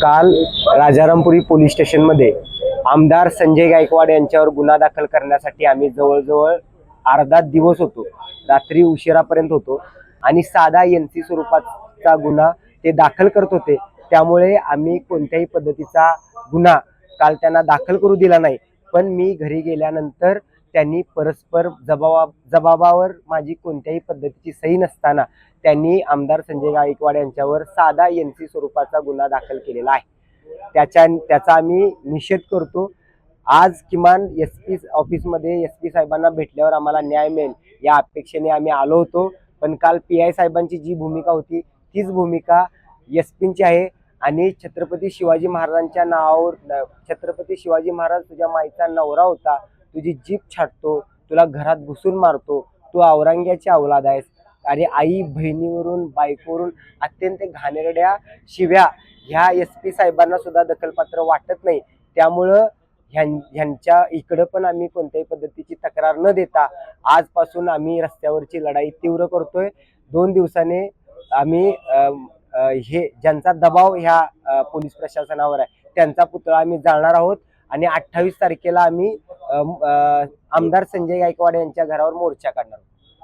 काल राजारामपुरी पोलीस स्टेशनमध्ये आमदार संजय गायकवाड यांच्यावर गुन्हा दाखल करण्यासाठी आम्ही जवळजवळ अर्धा दिवस होतो, रात्री उशिरापर्यंत होतो आणि साधा एनसी स्वरूपाचा गुन्हा ते दाखल करत होते। त्यामुळे आम्ही कोणत्याही पद्धतीचा गुन्हा काल त्यांना दाखल करू दिला नाही। पण मी घरी गेल्यानंतर त्यांनी परस्पर जबाबावर माझी कोणत्याही पद्धतीची सही नसताना त्यांनी आमदार संजय गायकवाड यांच्यावर साधा एनसी स्वरूपाचा गुन्हा दाखल केलेला आहे। त्याचा आम्ही निषेध करतो। आज किमान एसपी ऑफिसमध्ये एसपी साहेबांना भेटल्यावर आम्हाला न्याय मिळेल या अपेक्षेने आम्ही आलो होतो। पण काल पीआय साहेबांची जी भूमिका होती तीच भूमिका एसपींची आहे आणि छत्रपती शिवाजी महाराजांच्या नावावर छत्रपती शिवाजी महाराज तुझ्या माईचा नवरा होता, तुझी जीभ छाटतो, तुला घरात घुसून मारतो, तू औरंग्याची औलाद आहेस आणि आई बहिणीवरून बायकोवरून अत्यंत घाणेरड्या शिव्या ह्या एसपी साहेबांना सुद्धा दखलपात्र वाटत नाही। त्यामुळं ह्यांच्या इकडं पण आम्ही कोणत्याही पद्धतीची तक्रार न देता आजपासून आम्ही रस्त्यावरची लढाई तीव्र करतोय। 2 दिवसाने आम्ही हे ज्यांचा दबाव ह्या पोलीस प्रशासनावर आहे त्यांचा पुतळा आम्ही जाळणार आहोत आणि 28 तारखेला आम्ही आमदार संजय गायकवाड यांच्या घरावर मोर्चा काढणार आहोत।